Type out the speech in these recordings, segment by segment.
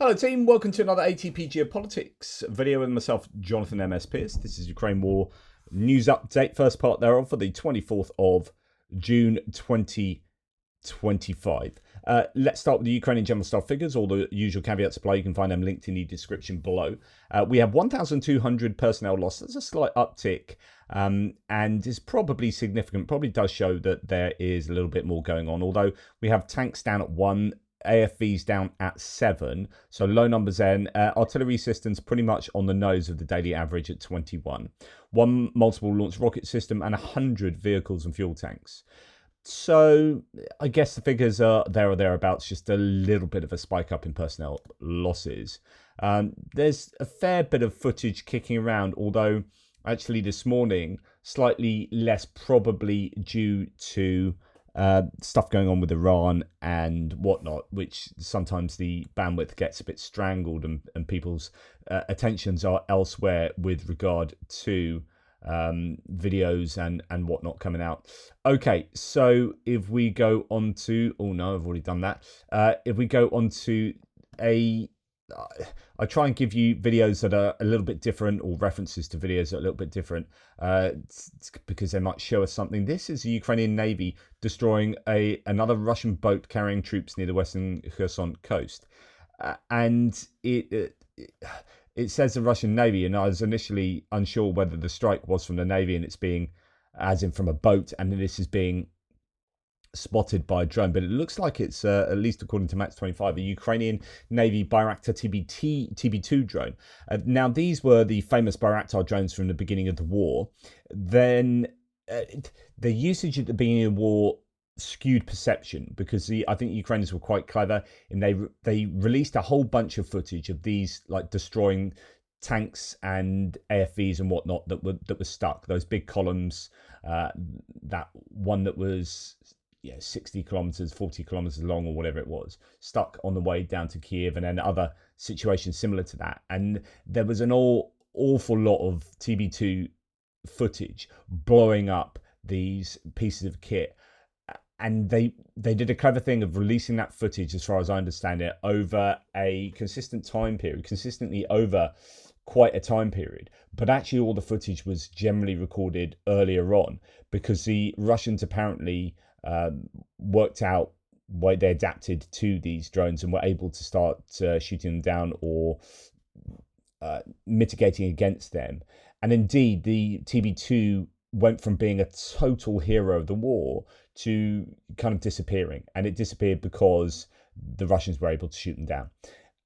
Hello team, welcome to another ATP Geopolitics video with myself, Jonathan MS Pearce. This is Ukraine War news update, first part thereof for the 24th of June 2025. Let's start with the Ukrainian general staff figures. All the usual caveats apply. You can find them linked in the description below. We have 1,200 personnel lost. That's a slight uptick and is probably significant. Probably does show that there is a little bit more going on, although we have tanks down at 1. AFVs down at 7, so low numbers then. Artillery systems pretty much on the nose of the daily average at 21. One multiple launch rocket system and 100 vehicles and fuel tanks. So I guess the figures are there or thereabouts, just a little bit of a spike up in personnel losses. There's a fair bit of footage kicking around, although actually this morning slightly less, probably due to stuff going on with Iran and whatnot, which sometimes the bandwidth gets a bit strangled and people's attentions are elsewhere with regard to videos and whatnot coming out. Okay, so if we go on to, oh no, I've already done that. If we go on to I try and give you videos that are a little bit different, or references to videos that are a little bit different, because they might show us something. This is the Ukrainian Navy destroying another Russian boat carrying troops near the western Kherson coast. And it says the Russian Navy, and I was initially unsure whether the strike was from the Navy and it's being, as in from a boat, and this is being spotted by a drone, but it looks like it's at least according to Max 25, a Ukrainian Navy Bayraktar TB2 drone. Now these were the famous Bayraktar drones from the beginning of the war. Then the usage at the beginning of the war skewed perception, because I think the Ukrainians were quite clever, and they released a whole bunch of footage of these like destroying tanks and AFVs and whatnot that were stuck. Those big columns, that one that was 60 kilometers, 40 kilometers long, or whatever it was, stuck on the way down to Kiev, and then other situations similar to that. And there was an awful lot of TB2 footage blowing up these pieces of kit. And they did a clever thing of releasing that footage, as far as I understand it, over a consistent time period, consistently over quite a time period. But actually all the footage was generally recorded earlier on, because the Russians apparently worked out why they adapted to these drones and were able to start shooting them down or mitigating against them. And indeed, the TB2 went from being a total hero of the war to kind of disappearing. And it disappeared because the Russians were able to shoot them down.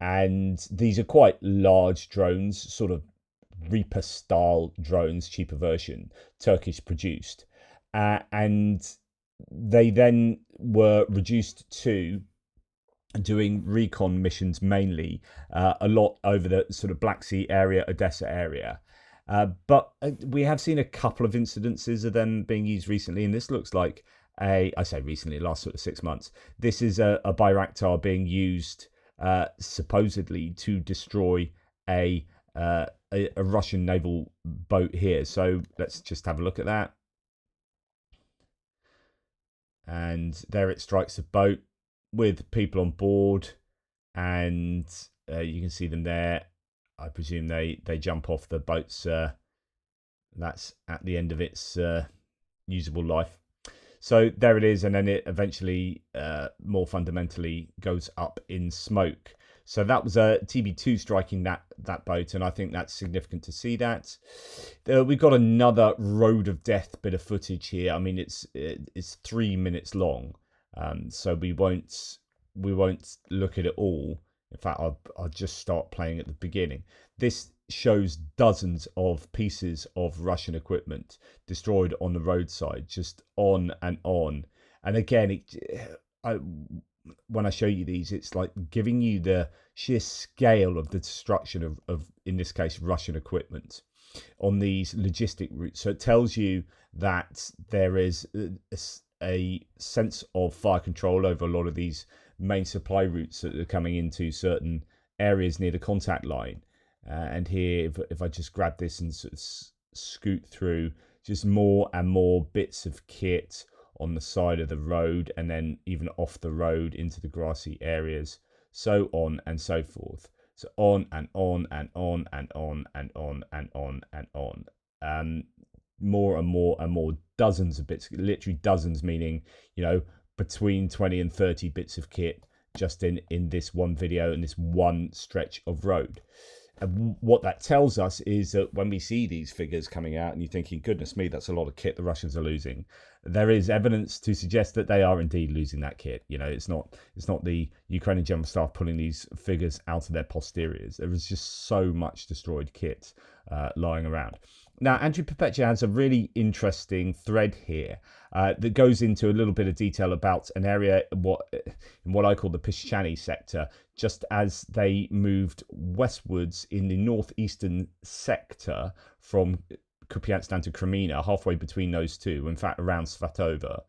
And these are quite large drones, sort of Reaper style drones, cheaper version, Turkish produced. And they then were reduced to doing recon missions mainly, a lot over the sort of Black Sea area, Odessa area. But we have seen a couple of incidences of them being used recently, and this looks like I say recently, last sort of 6 months. This is a Bayraktar being used supposedly to destroy a Russian naval boat here. So let's just have a look at that. And there it strikes a boat with people on board, and you can see them there. I presume they jump off the boat's that's at the end of its usable life. So there it is, and then it eventually more fundamentally goes up in smoke. So that was a TB2 striking that boat, and I think that's significant to see that. We've got another road of death bit of footage here. I mean, it's 3 minutes long, so we won't look at it all. In fact, I'll just start playing at the beginning. This shows dozens of pieces of Russian equipment destroyed on the roadside, just on and on. And again, when I show you these, it's like giving you the sheer scale of the destruction of in this case, Russian equipment on these logistic routes. So it tells you that there is a sense of fire control over a lot of these main supply routes that are coming into certain areas near the contact line. And here, if I just grab this and sort of scoot through, just more and more bits of kit on the side of the road, and then even off the road into the grassy areas. so on and so forth. So on and on and on and on and on and on and on. More and more and more, dozens of bits, literally dozens, meaning, between 20 and 30 bits of kit just in this one video and this one stretch of road. And what that tells us is that when we see these figures coming out and you're thinking, goodness me, that's a lot of kit the Russians are losing, there is evidence to suggest that they are indeed losing that kit. It's not the Ukrainian General Staff pulling these figures out of their posteriors. There is just so much destroyed kit lying around. Now, Andrew Perpetua has a really interesting thread here that goes into a little bit of detail about an area, what I call the Pishchani sector, just as they moved westwards in the northeastern sector from Kupiansk down to Crimea, halfway between those two, in fact, around Svatova,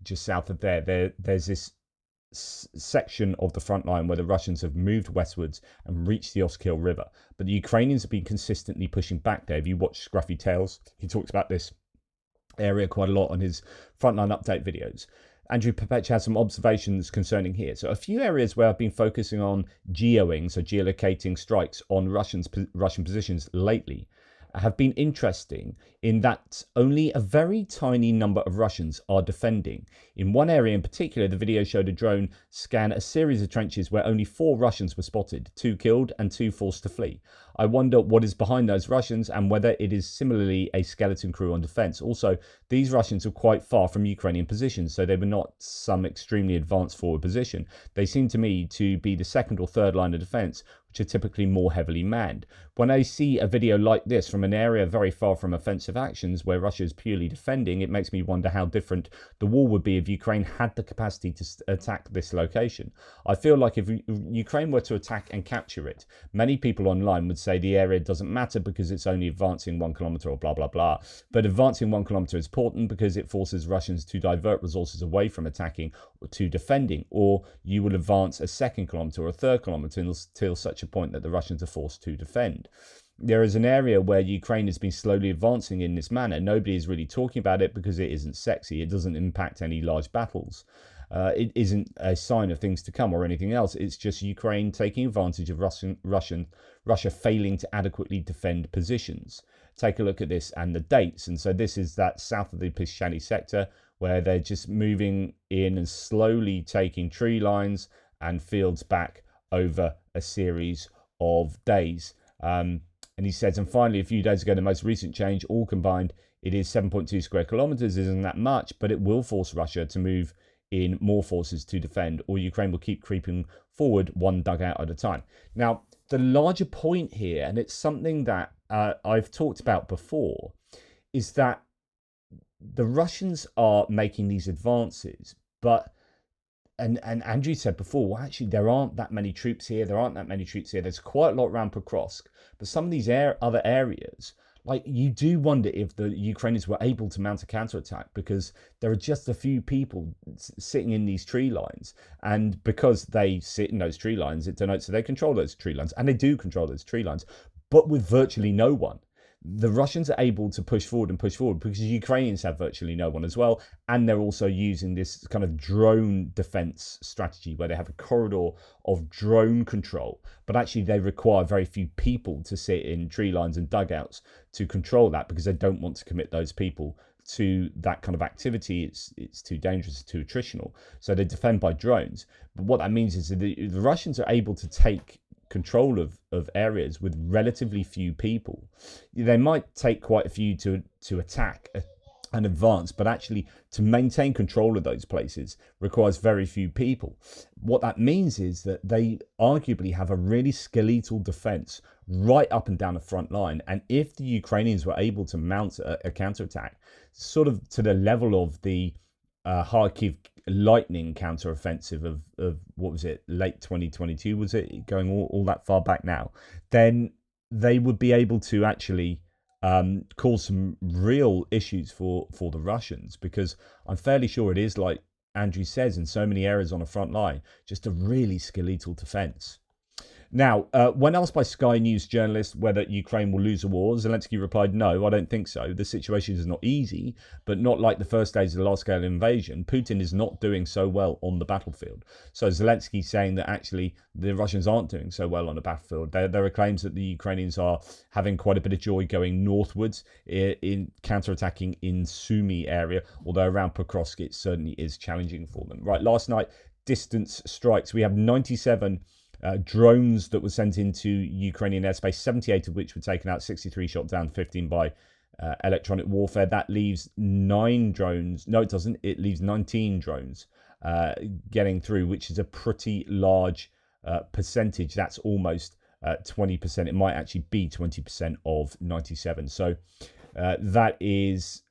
just south of there's this section of the front line where the Russians have moved westwards and reached the Oskil River. But the Ukrainians have been consistently pushing back there. If you watch Scruffy Tales, he talks about this area quite a lot on his frontline update videos. Andrew Perpetua has some observations concerning here. So a few areas where I've been focusing on geoing, so geolocating strikes on Russian positions lately, have been interesting in that only a very tiny number of Russians are defending. In one area in particular, the video showed a drone scan a series of trenches where only 4 Russians were spotted, 2 killed and 2 forced to flee. I wonder what is behind those Russians and whether it is similarly a skeleton crew on defense. Also, these Russians are quite far from Ukrainian positions, so they were not some extremely advanced forward position. They seem to me to be the second or third line of defense, which are typically more heavily manned. When I see a video like this from an area very far from offensive actions where Russia is purely defending, it makes me wonder how different the war would be if Ukraine had the capacity to attack this location. I feel like if Ukraine were to attack and capture it, many people online would say the area doesn't matter because it's only advancing 1 kilometer or blah, blah, blah. But advancing 1 kilometer is important because it forces Russians to divert resources away from attacking to defending, or you will advance a 2nd kilometer or a 3rd kilometer until such a point that the Russians are forced to defend. There is an area where Ukraine has been slowly advancing in this manner. Nobody is really talking about it because it isn't sexy. It doesn't impact any large battles. It isn't a sign of things to come or anything else. It's just Ukraine taking advantage of Russia failing to adequately defend positions. Take a look at this and the dates. And so this is that south of the Pishchani sector where they're just moving in and slowly taking tree lines and fields back over a series of days. And he says, and finally, a few days ago, the most recent change, all combined, it is 7.2 square kilometers. Isn't that much, but it will force Russia to move in more forces to defend, or Ukraine will keep creeping forward one dugout at a time. Now, the larger point here, and it's something that I've talked about before, is that the Russians are making these advances, but and Andrew said before, well, actually, there aren't that many troops here. There aren't that many troops here. There's quite a lot around Pokrovsk. But some of these other areas, like, you do wonder if the Ukrainians were able to mount a counterattack because there are just a few people sitting in these tree lines. And because they sit in those tree lines, it denotes that they control those tree lines. And they do control those tree lines, but with virtually no one. The Russians are able to push forward because the Ukrainians have virtually no one as well. And they're also using this kind of drone defense strategy where they have a corridor of drone control. But actually, they require very few people to sit in tree lines and dugouts to control that because they don't want to commit those people to that kind of activity. It's too dangerous, too attritional. So they defend by drones. But what that means is that the Russians are able to take control of areas with relatively few people. They might take quite a few to attack and advance, but actually to maintain control of those places requires very few people. What that means is that they arguably have a really skeletal defense right up and down the front line. And if the Ukrainians were able to mount a counterattack sort of to the level of the Kharkiv lightning counter-offensive of what was it, late 2022, was it, going all that far back now, then they would be able to actually cause some real issues for the Russians, because I'm fairly sure it is, like Andrew says, in so many areas on the front line, just a really skeletal defense. Now, when asked by Sky News journalists whether Ukraine will lose the war, Zelensky replied, "No, I don't think so. The situation is not easy, but not like the first days of the large-scale invasion. Putin is not doing so well on the battlefield." So Zelensky saying that actually the Russians aren't doing so well on the battlefield. There are claims that the Ukrainians are having quite a bit of joy going northwards in counter-attacking in Sumy area, although around Pokrovsk it certainly is challenging for them. Right, last night, distance strikes. We have 97 drones that were sent into Ukrainian airspace, 78 of which were taken out, 63 shot down, 15 by electronic warfare. That leaves 9 drones. No, it doesn't. It leaves 19 drones getting through, which is a pretty large percentage. That's almost 20%. It might actually be 20% of 97. So that is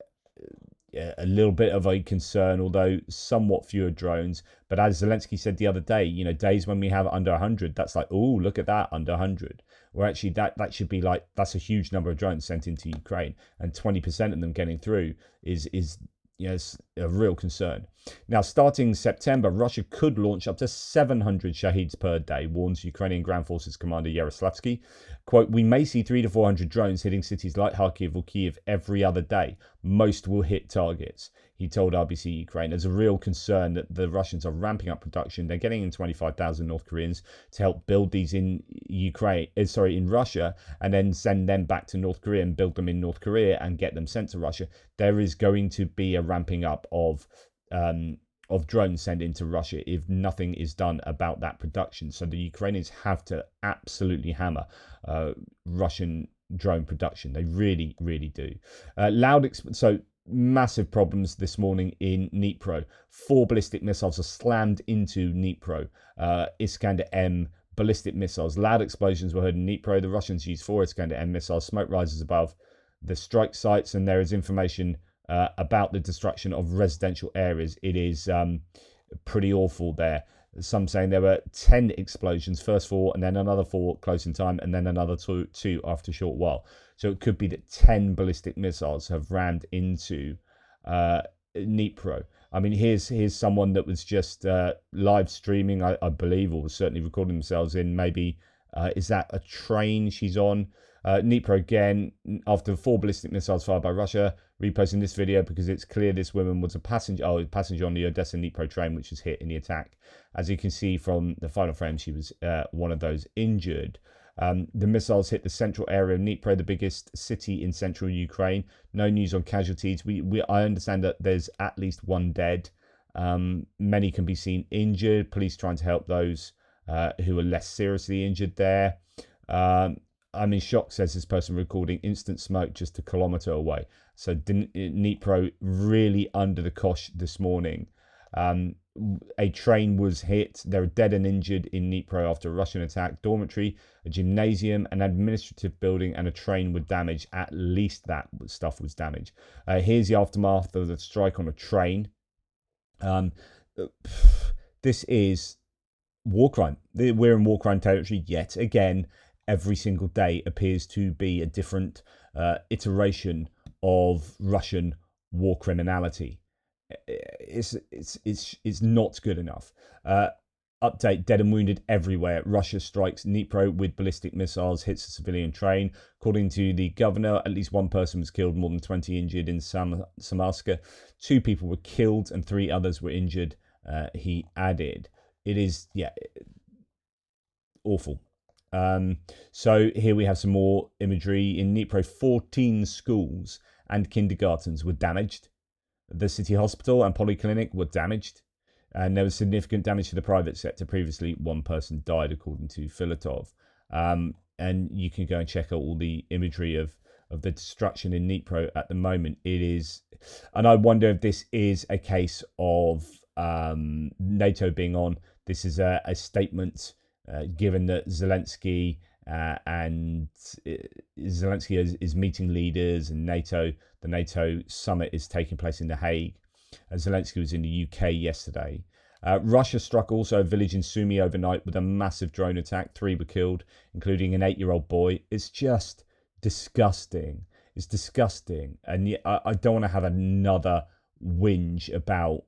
a little bit of a concern, although somewhat fewer drones. But as Zelensky said the other day, you know, days when we have under 100, that's like, oh, look at that, under 100. Or actually, that should be like, that's a huge number of drones sent into Ukraine, and 20% of them getting through is yes, a real concern. Now, starting September, Russia could launch up to 700 Shaheeds per day, warns Ukrainian Ground Forces Commander Yaroslavsky. Quote, "We may see 300 to 400 drones hitting cities like Kharkiv or Kiev every other day. Most will hit targets," he told RBC Ukraine. There's a real concern that the Russians are ramping up production. They're getting in 25,000 North Koreans to help build these in in Russia, and then send them back to North Korea and build them in North Korea and get them sent to Russia. There is going to be a ramping up of drones sent into Russia if nothing is done about that production. So the Ukrainians have to absolutely hammer Russian drone production. They really, really do. So massive problems this morning in Dnipro. 4 ballistic missiles are slammed into Dnipro. Iskander-M ballistic missiles. Loud explosions were heard in Dnipro. The Russians used 4 Iskander-M missiles. Smoke rises above the strike sites, and there is information about the destruction of residential areas. It is pretty awful there. Some saying there were 10 explosions, first 4 and then another 4 close in time, and then another two after a short while. So it could be that 10 ballistic missiles have rammed into Dnipro. I mean, here's someone that was just live streaming, I believe, or was certainly recording themselves in maybe, is that a train she's on? Dnipro again, after 4 ballistic missiles fired by Russia, reposting this video because it's clear this woman was a passenger on the Odessa Dnipro train, which was hit in the attack. As you can see from the final frame, she was one of those injured. The missiles hit the central area of Dnipro, the biggest city in central Ukraine. No news on casualties. I understand that there's at least 1 dead. Many can be seen injured. Police trying to help those who are less seriously injured there. I'm in shock, says this person recording instant smoke just a kilometre away. So Dnipro really under the cosh this morning. A train was hit. There are dead and injured in Dnipro after a Russian attack. Dormitory, a gymnasium, an administrative building, and a train were damaged. At least that stuff was damaged. Here's the aftermath of the strike on a train. This is war crime. We're in war crime territory yet again. Every single day appears to be a different iteration of Russian war criminality. It's not good enough. Update: dead and wounded everywhere. Russia strikes Dnipro with ballistic missiles, hits a civilian train. According to the governor, at least 1 person was killed, more than 20 injured in Samarska. 2 people were killed and 3 others were injured. He added, it is awful. So here we have some more imagery. In Dnipro, 14 schools and kindergartens were damaged. The city hospital and polyclinic were damaged. And there was significant damage to the private sector. Previously, 1 person died, according to Filatov. And you can go and check out all the imagery of the destruction in Dnipro at the moment. It is, and I wonder if this is a case of NATO being on. This is a statement given that Zelensky is meeting leaders, and the NATO summit is taking place in The Hague. Zelensky was in the UK yesterday. Russia struck also a village in Sumy overnight with a massive drone attack. 3 were killed, including an 8-year-old boy. It's just disgusting. It's disgusting. And yet, I don't want to have another whinge about,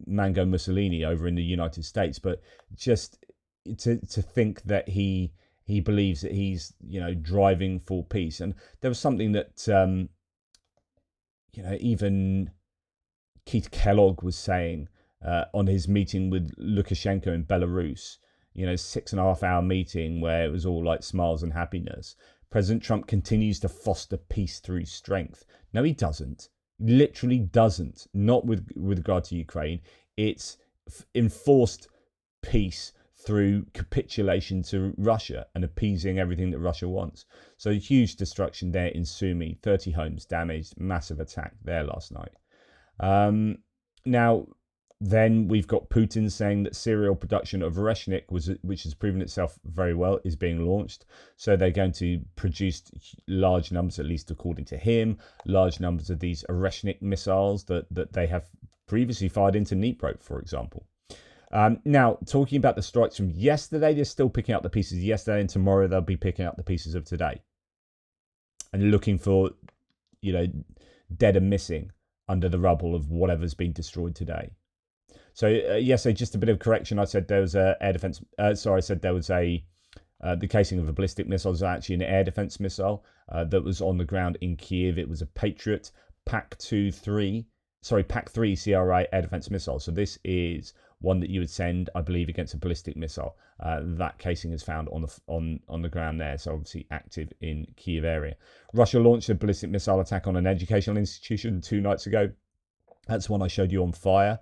Mango Mussolini over in the United States, but just to think that he believes that he's driving for peace. And there was something that even Keith Kellogg was saying on his meeting with Lukashenko in Belarus. 6.5 hour meeting where it was all like smiles and happiness. President Trump continues to foster peace through strength. No, he doesn't. Literally doesn't. Not with regard to Ukraine. It's enforced peace through capitulation to Russia and appeasing everything that Russia wants. So huge destruction there in Sumy. 30 homes damaged. Massive attack there last night. Now, then we've got Putin saying that serial production of Oreshnik, which has proven itself very well, is being launched. So they're going to produce large numbers, at least according to him, large numbers of these Oreshnik missiles that they have previously fired into Dnipro, for example. Now, talking about the strikes from yesterday, they're still picking up the pieces yesterday, and tomorrow they'll be picking up the pieces of today. And looking for, dead and missing under the rubble of whatever's been destroyed today. So yes, just a bit of correction. I said there was a air defense. I said there was the casing of a ballistic missile was actually an air defense missile that was on the ground in Kiev. It was a Patriot PAC-3 CRI air defense missile. So this is one that you would send, I believe, against a ballistic missile. That casing is found on the ground there, so obviously active in Kiev area. Russia launched a ballistic missile attack on an educational institution 2 nights ago. That's one I showed you on fire.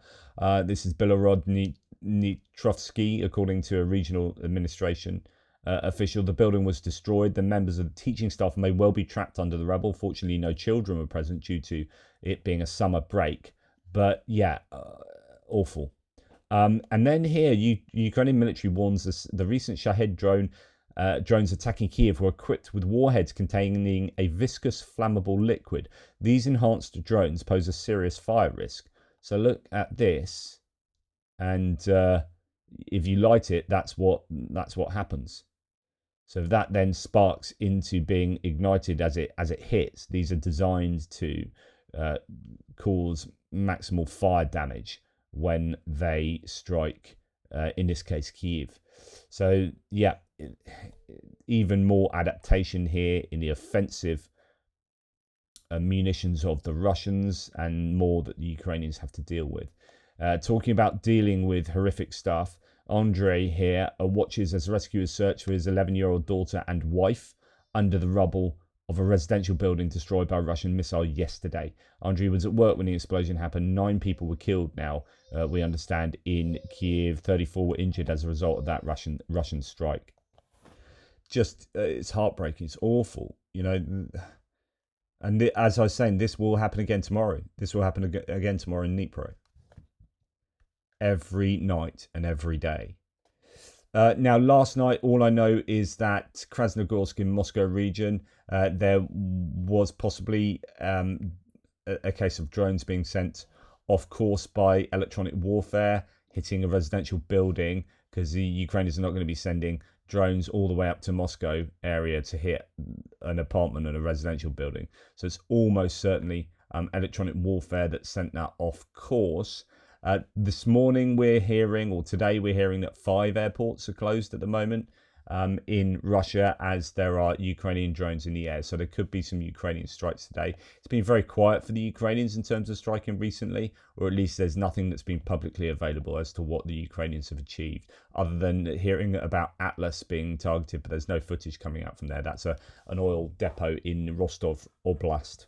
This is Bilorod Dniprovsky, according to a regional administration official. The building was destroyed. The members of the teaching staff may well be trapped under the rubble. Fortunately, no children were present due to it being a summer break. But yeah, awful. And then here, Ukrainian military warns us the recent Shahed drones attacking Kiev were equipped with warheads containing a viscous flammable liquid. These enhanced drones pose a serious fire risk. So look at this, and if you light it, that's what happens. So that then sparks into being ignited as it hits. These are designed to cause maximal fire damage when they strike, in this case, Kiev. So yeah, even more adaptation here in the offensive munitions of the Russians, and more that the Ukrainians have to deal with. Talking about dealing with horrific stuff, Andrei here watches as rescuers search for his 11-year-old daughter and wife under the rubble of a residential building destroyed by a Russian missile yesterday. Andrei was at work when the explosion happened. 9 people were killed now, we understand, in Kiev. 34 were injured as a result of that Russian strike. Just, it's heartbreaking. It's awful, And as I was saying, this will happen again tomorrow. This will happen again tomorrow in Dnipro. Every night and every day. Now, last night, all I know is that Krasnogorsk in Moscow region, there was possibly a case of drones being sent off course by electronic warfare, hitting a residential building, because the Ukrainians are not going to be sending drones all the way up to Moscow area to hit an apartment and a residential building. So it's almost certainly electronic warfare that sent that off course. This morning today we're hearing that 5 airports are closed at the moment in Russia, as there are Ukrainian drones in the air. So there could be some Ukrainian strikes today. It's been very quiet for the Ukrainians in terms of striking recently, or at least there's nothing that's been publicly available as to what the Ukrainians have achieved, other than hearing about Atlas being targeted, but there's no footage coming out from there. That's an oil depot in Rostov Oblast.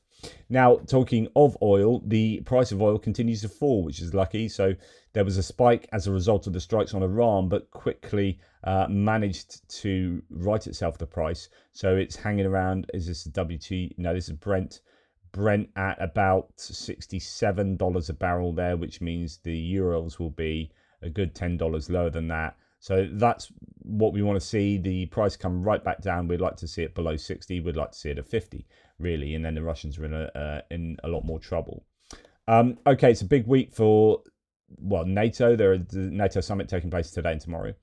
Now, talking of oil, the price of oil continues to fall, which is lucky. So there was a spike as a result of the strikes on Iran, but quickly managed to right itself, the price. So it's hanging around. Is this WT? No, this is Brent. Brent at about $67 a barrel there, which means the euros will be a good $10 lower than that. So that's what we want to see. The price come right back down. We'd like to see it below 60. We'd like to see it at 50, really. And then the Russians are in a lot more trouble. Okay, it's a big week for NATO, there is the NATO summit taking place today and tomorrow.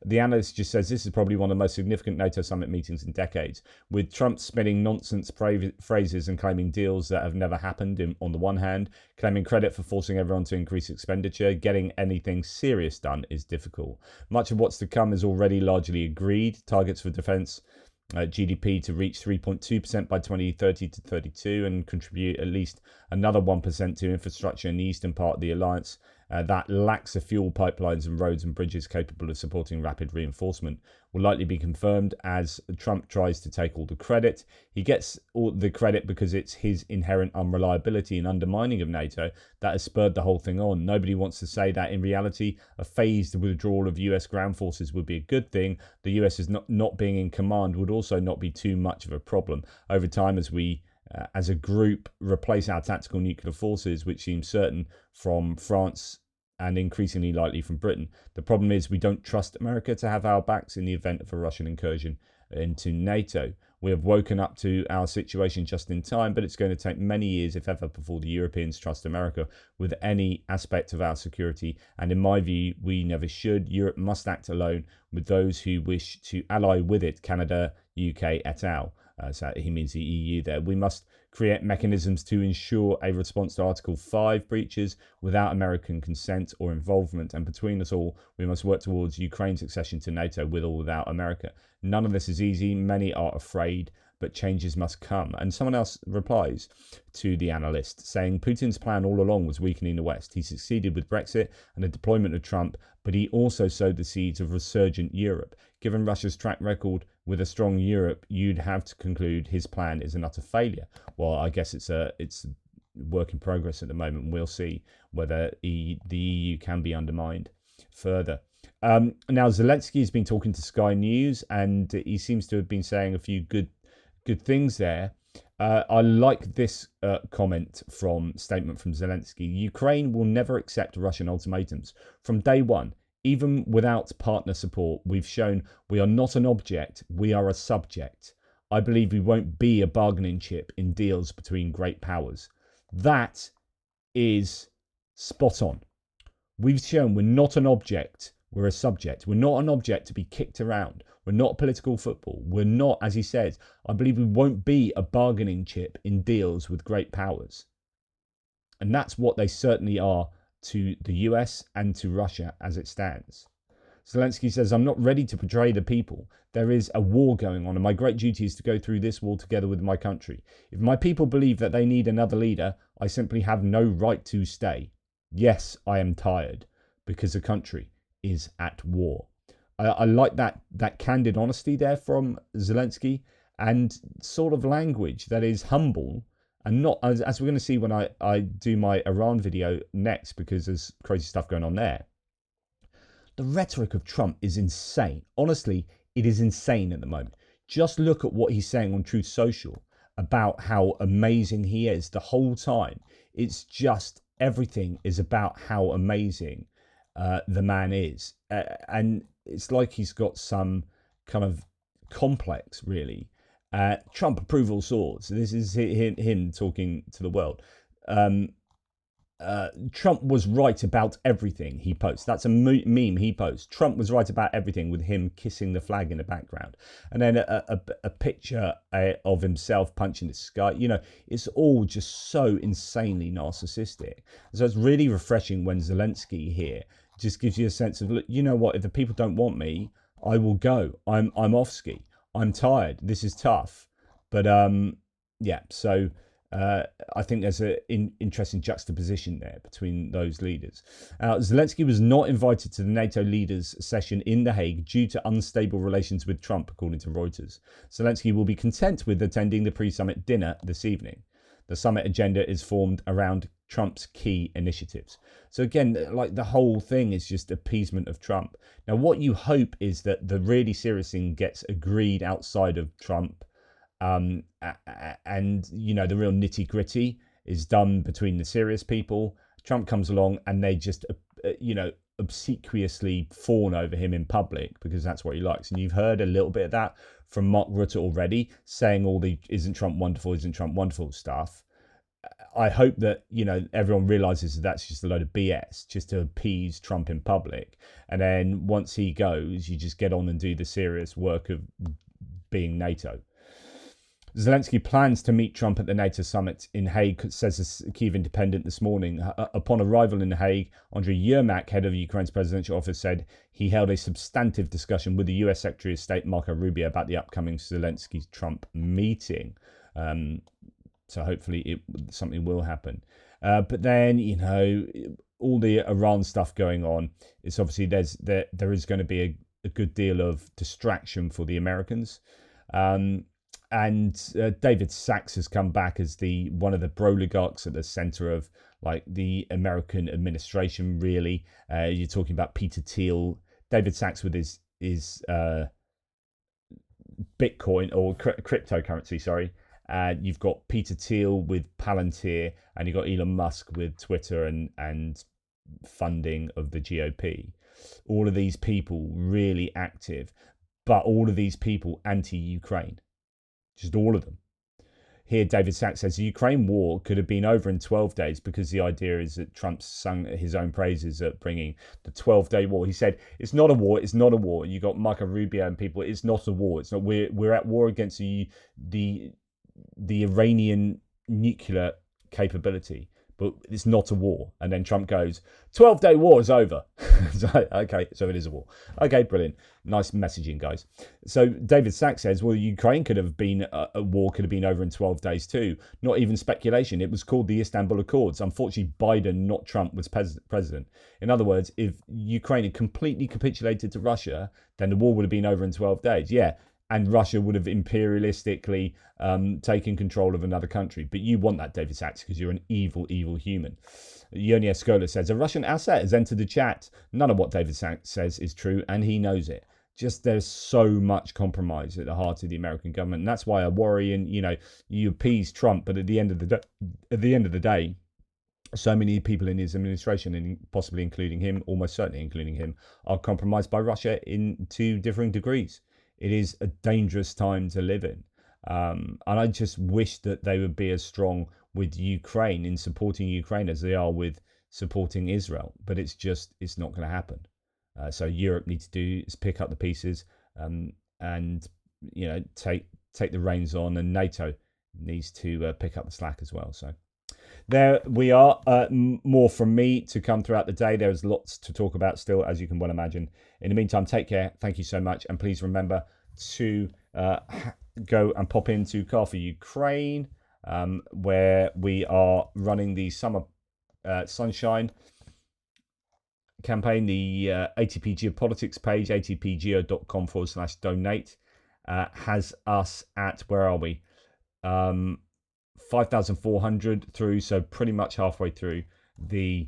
The analyst just says this is probably one of the most significant NATO summit meetings in decades, with Trump spinning nonsense phrases and claiming deals that have never happened on the one hand, claiming credit for forcing everyone to increase expenditure. Getting anything serious done is difficult. Much of what's to come is already largely agreed. Targets for defense GDP to reach 3.2% by 2030 to 32 and contribute at least another 1% to infrastructure in the eastern part of the alliance. That lacks the fuel pipelines and roads and bridges capable of supporting rapid reinforcement will likely be confirmed as Trump tries to take all the credit. He gets all the credit because it's his inherent unreliability and undermining of NATO that has spurred the whole thing on. Nobody wants to say that in reality, a phased withdrawal of US ground forces would be a good thing. The US is not being in command would also not be too much of a problem. Over time, as we as a group replace our tactical nuclear forces, which seems certain from France and increasingly likely from Britain. The problem is we don't trust America to have our backs in the event of a Russian incursion into NATO. We have woken up to our situation just in time, but it's going to take many years, if ever, before the Europeans trust America with any aspect of our security. And in my view, we never should. Europe must act alone with those who wish to ally with it, Canada, UK, et al. So he means the EU there. We must create mechanisms to ensure a response to Article 5 breaches without American consent or involvement. And between us all, we must work towards Ukraine's accession to NATO with or without America. None of this is easy. Many are afraid, but changes must come. And someone else replies to the analyst saying Putin's plan all along was weakening the West. He succeeded with Brexit and the deployment of Trump, but he also sowed the seeds of resurgent Europe. Given Russia's track record with a strong Europe, you'd have to conclude his plan is an utter failure. Well, I guess it's a work in progress at the moment. We'll see whether the EU can be undermined further. Now, Zelensky has been talking to Sky News, and he seems to have been saying a few good things there. I like this statement from Zelensky. Ukraine will never accept Russian ultimatums. From day one, even without partner support, we've shown we are not an object, we are a subject. I believe we won't be a bargaining chip in deals between great powers. That is spot on. We've shown we're not an object, we're a subject. We're not an object to be kicked around. We're not political football. We're not, as he says, I believe we won't be a bargaining chip in deals with great powers. And that's what they certainly are to the US and to Russia as it stands. Zelensky says, I'm not ready to betray the people. There is a war going on, and my great duty is to go through this war together with my country. If my people believe that they need another leader, I simply have no right to stay. Yes, I am tired, because the country is at war. I like that candid honesty there from Zelensky, and sort of language that is humble, and not, as we're going to see when I do my Iran video next, because there's crazy stuff going on there. The rhetoric of Trump is insane. Honestly, it is insane at the moment. Just look at what he's saying on Truth Social about how amazing he is the whole time. It's just everything is about how amazing the man is. And it's like he's got some kind of complex, really. Trump approval soars. This is him talking to the world. Trump was right about everything he posts. That's a meme he posts. Trump was right about everything, with him kissing the flag in the background. And then a picture of himself punching the sky. You know, it's all just so insanely narcissistic. So it's really refreshing when Zelensky here just gives you a sense of, look, you know what, if the people don't want me, I will go. I'm off ski. I'm tired. This is tough. But yeah, so I think there's an interesting juxtaposition there between those leaders. Zelensky was not invited to the NATO leaders session in The Hague due to unstable relations with Trump, according to Reuters. Zelensky will be content with attending the pre-summit dinner this evening. The summit agenda is formed around Trump's key initiatives. So again, like, the whole thing is just appeasement of Trump. Now, what you hope is that the really serious thing gets agreed outside of Trump. And, you know, the real nitty gritty is done between the serious people. Trump comes along and they just, you know, obsequiously fawn over him in public because that's what he likes. And you've heard a little bit of that from Mark Rutte already, saying all the isn't Trump wonderful stuff. I hope that, everyone realizes that that's just a load of BS, just to appease Trump in public. And then once he goes, you just get on and do the serious work of being NATO. Zelensky plans to meet Trump at the NATO summit in Hague, says the Kyiv Independent this morning. Upon arrival in The Hague, Andriy Yermak, head of Ukraine's presidential office, said he held a substantive discussion with the US Secretary of State Marco Rubio about the upcoming Zelensky-Trump meeting. So hopefully something will happen. But then, all the Iran stuff going on, it's obviously there is going to be a good deal of distraction for the Americans. And David Sachs has come back as one of the broligarchs at the center of like the American administration. Really, you're talking about Peter Thiel, David Sachs with his Bitcoin or cryptocurrency. Sorry, you've got Peter Thiel with Palantir, and you've got Elon Musk with Twitter and funding of the GOP. All of these people really active, but all of these people anti-Ukraine. Just all of them. Here, David Sachs says the Ukraine war could have been over in 12 days because the idea is that Trump's sung his own praises at bringing the 12-day war. He said, it's not a war, it's not a war. You got Marco Rubio and people, it's not a war. It's not. We're at war against the Iranian nuclear capability, but it's not a war. And then Trump goes, 12-day war is over. Okay, so it is a war. Okay, brilliant. Nice messaging, guys. So David Sachs says, well, Ukraine could have been, a war could have been over in 12 days too. Not even speculation. It was called the Istanbul Accords. Unfortunately, Biden, not Trump, was president. In other words, if Ukraine had completely capitulated to Russia, then the war would have been over in 12 days. Yeah. And Russia would have imperialistically taken control of another country. But you want that, David Sachs, because you're an evil, evil human. Yoni Escola says, a Russian asset has entered the chat. None of what David Sachs says is true, and he knows it. Just there's so much compromise at the heart of the American government. And that's why I worry. And, you appease Trump, but at the end of the day, so many people in his administration, and possibly including him, almost certainly including him, are compromised by Russia in two differing degrees. It is a dangerous time to live in. And I just wish that they would be as strong with Ukraine in supporting Ukraine as they are with supporting Israel. But it's not going to happen. So Europe needs to do is pick up the pieces and take the reins on, and NATO needs to pick up the slack as well. So there we are. More from me to come throughout the day. There's lots to talk about still, as you can well imagine. In the meantime, take care. Thank you so much. And please remember to go and pop into Car for Ukraine, where we are running the Summer Sunshine campaign. The ATP Geopolitics page, atpgeo.com/donate, has us at, where are we? 5,400 through, so pretty much halfway through the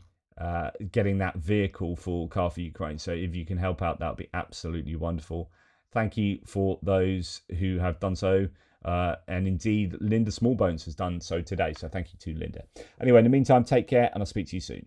getting that vehicle for Car for Ukraine. So if you can help out, that would be absolutely wonderful. Thank you for those who have done so. And indeed, Linda Smallbones has done so today. So thank you to Linda. Anyway, in the meantime, take care, and I'll speak to you soon.